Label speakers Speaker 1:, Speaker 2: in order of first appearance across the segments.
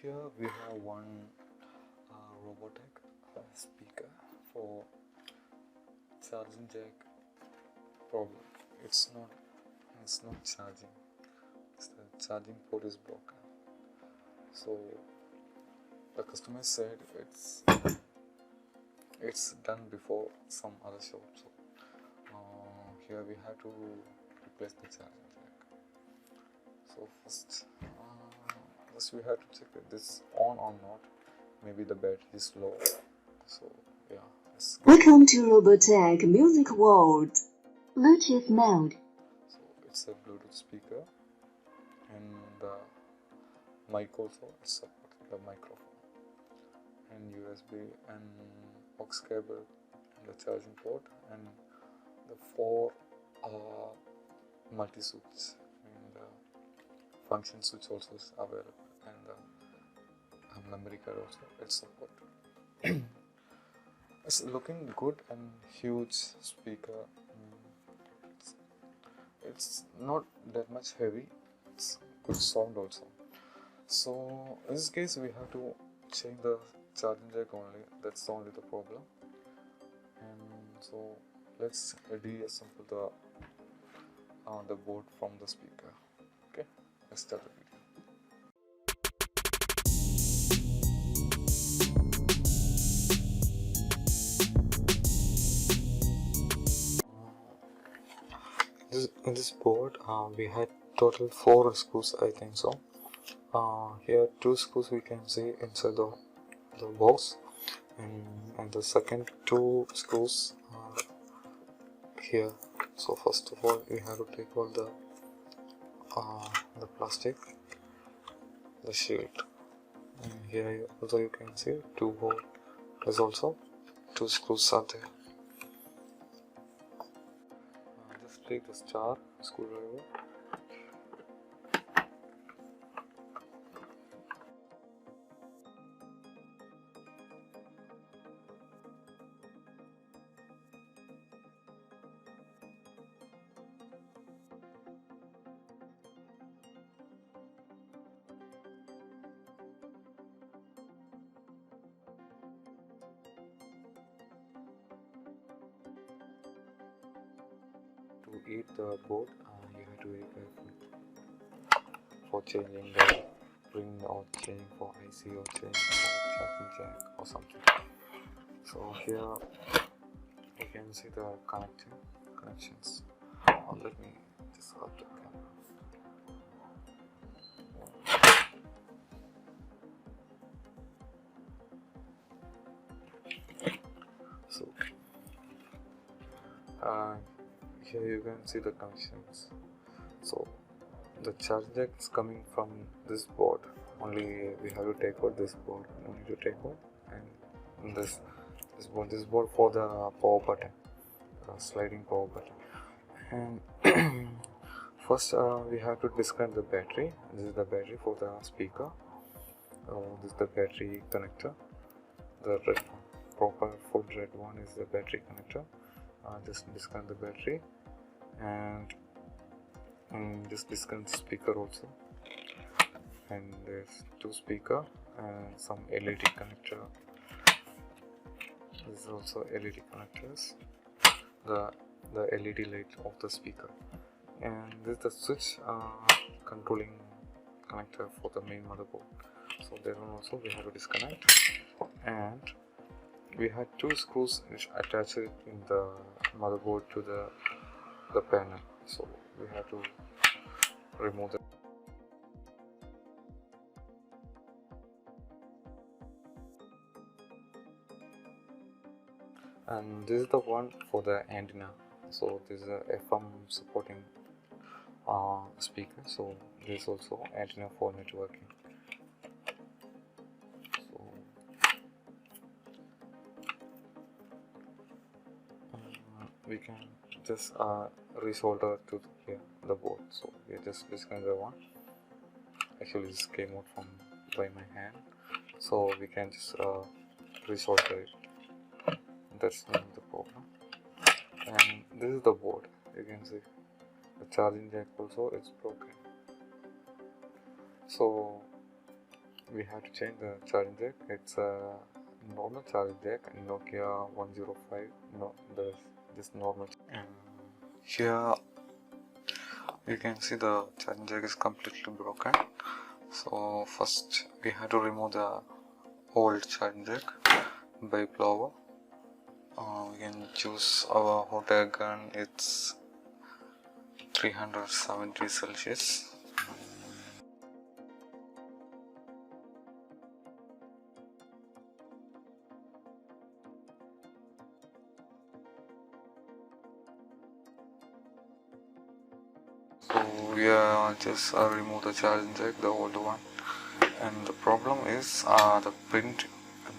Speaker 1: Here we have one robotic speaker for charging jack problem. It's not charging. The charging port is broken. So the customer said it's done before some other shop. So here we have to replace the charging jack. So first we have to check if this is on or not. Maybe the battery is low. So yeah.
Speaker 2: Welcome to Robotech Music World. Bluetooth mode.
Speaker 1: So it's a Bluetooth speaker, and the mic also is supporting the microphone, and USB and aux cable, and the charging port, and the 4 multi switch, and the function switch also is available, and the memory card also it's supported. It's looking good and huge speaker. It's not that much heavy. It's good sound also. So in this case we have to change the charging jack only. That's only the problem. And so let's deassemble the board from the speaker. Okay, let's start the video. In this board we had total 4 screws, I think so. Here 2 screws we can see inside the box, and the second 2 screws are here. So first of all we have to take out the plastic, the shield, and here also you can see 2 holes. There's also 2 screws are there. Just take the star screwdriver. To eat the board, you have to be careful for changing the pin or changing for IC or changing for charging jack or something. So here you can see the connections. Let me just hold the camera. So here you can see the connections. So the charge jack is coming from this board. Only we have to take out this board. We need to take out, and this board for the power button, sliding power button. And first we have to disconnect the battery. This is the battery for the speaker. This is the battery connector. The red one, proper full red one, is the battery connector. Just disconnect the battery, and just disconnect the speaker also. And there's 2 speaker and some LED connector. This is also LED connectors. The LED light of the speaker, and this is the switch controlling connector for the main motherboard. So that one also we have to disconnect. And we had 2 screws which attach it in the motherboard to the panel. So we have to remove them. And this is the one for the antenna. So this is a FM supporting speaker. So this is also antenna for networking. So we can just resolder to the board. So we just disconnect the one. Actually this came out from by my hand, so we can just resolder it. That's not the problem. And this is the board. You can see the charging jack also is broken. So we have to change the charging jack. It's a normal charging jack in Nokia 105. No, this normal. And here you can see the charging jack is completely broken. So first we have to remove the old charging jack by blower. We can choose our hot air gun. It's 370 Celsius. So we just remove the charging jack, the old one, and the problem is the print,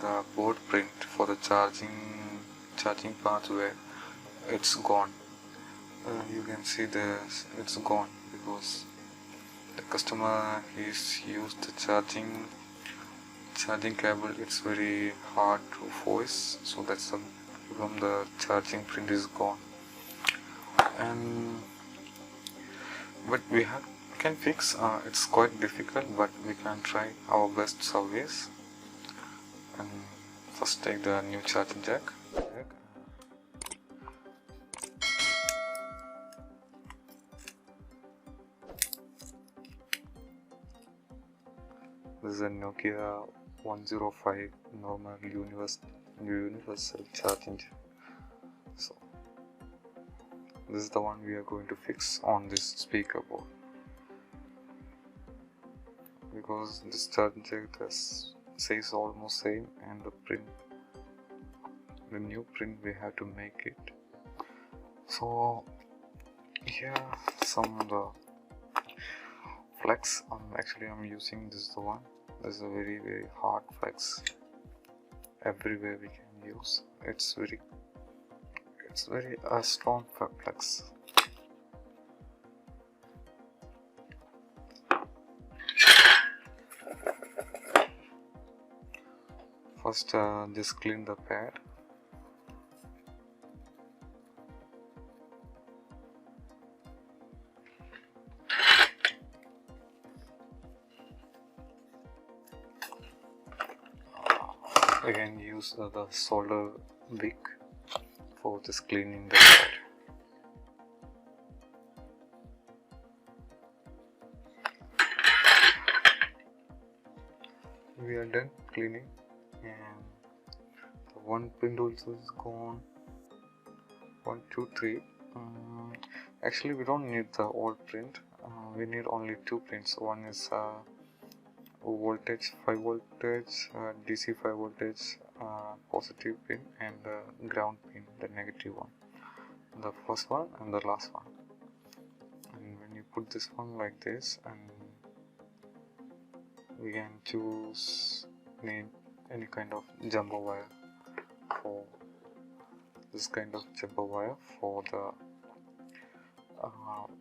Speaker 1: the board print for the charging part where it's gone. You can see this, it's gone because the customer he's used the charging cable. It's very hard to force, so that's the problem. The charging print is gone, and but we can fix. It's quite difficult, but we can try our best service. And first take the new charging jack. This is a Nokia 105 normal universal charging jack. So this is the one we are going to fix on this speaker board, because this charging jack says almost same, and the new print we have to make it. So here some of the flex. Actually I'm using this the one. This is a very hard flex. Everywhere we can use. It's very strong flex. First just clean the pad. Again use the solder wick for just cleaning the pad. We are done cleaning, and the one print also is gone. 1, 2, 3. Actually we don't need the old print. We need only two prints. One is voltage 5 voltage, DC 5 voltage positive pin, and ground pin, the negative one, the first one and the last one. And when you put this one like this, and we can choose any kind of jumper wire for this kind of jumper wire for the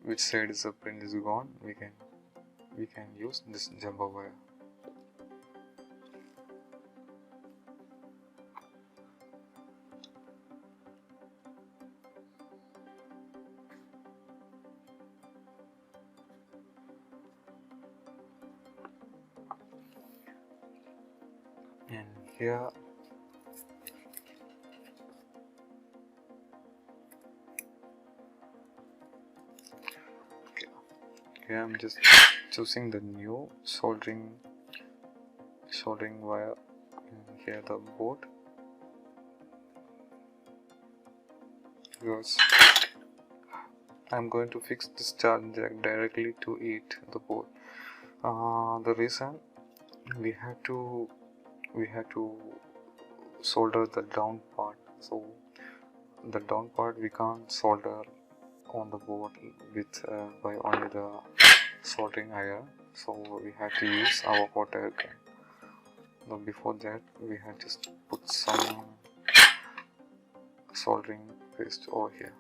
Speaker 1: which side is the print is gone. We can use this jumper wire. And here I'm just choosing the new soldering wire in here the board, because I'm going to fix this charging jack directly to it the board. The reason we had to solder the down part, so the down part we can't solder on the board with by only the soldering iron, so we had to use our hot air gun. But before that we had just put some soldering paste over here.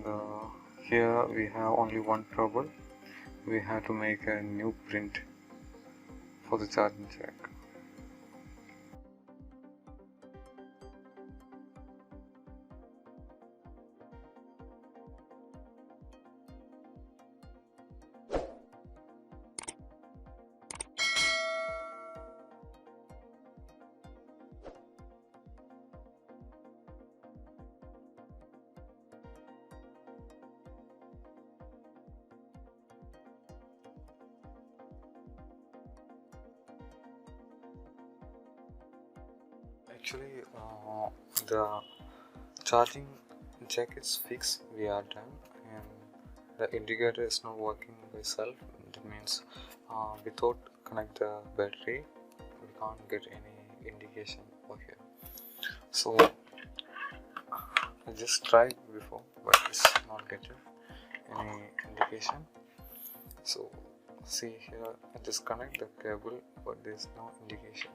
Speaker 1: and here we have only one trouble. We have to make a new print for the charging jack. Actually, the charging jack is fixed. We are done, and the indicator is not working by itself. That means without connect the battery, we can't get any indication over here. So I just tried before, but it's not getting any indication. So see here, I just connect the cable, but there is no indication.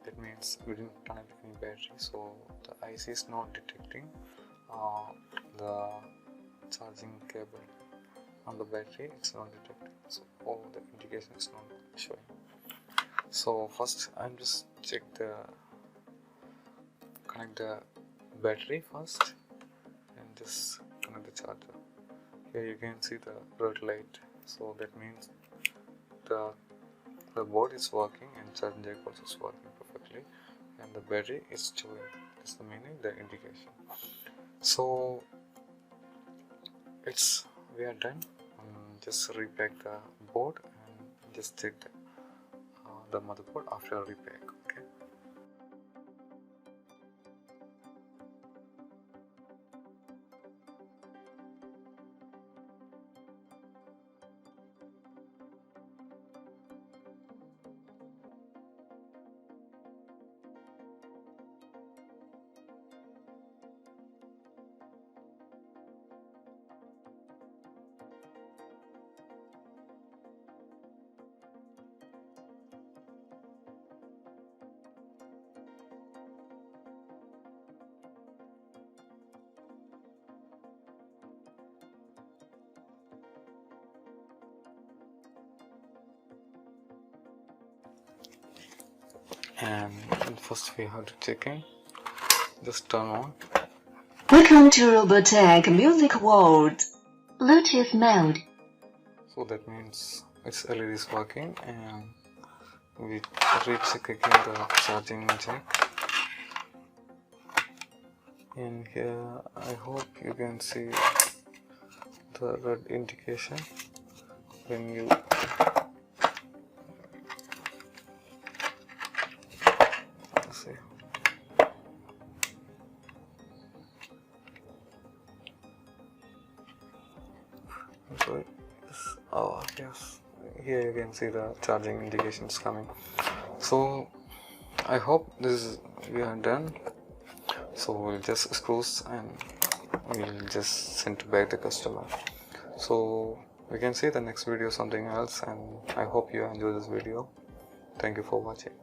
Speaker 1: That means we didn't connect any battery, so the IC is not detecting the charging cable on the battery. It's not detecting, so all the indication is not showing. So first I'm just connect the battery first and just connect the charger. Here you can see the red light, so that means the board is working and charging jack also is working perfectly, and the battery is showing. That's the meaning, the indication. So we are done. Just repack the board and just check the motherboard after repack. Okay. And first we have to check in. Just turn on.
Speaker 2: Welcome to Robotech Music World. Bluetooth mode.
Speaker 1: So that means its LED is working, and we recheck again the charging jack. And here I hope you can see the red indication when you see. So yes, here you can see the charging indications coming. So I hope we are done. So we'll just close and we'll just send back the customer. So we can see the next video something else, and I hope you enjoy this video. Thank you for watching.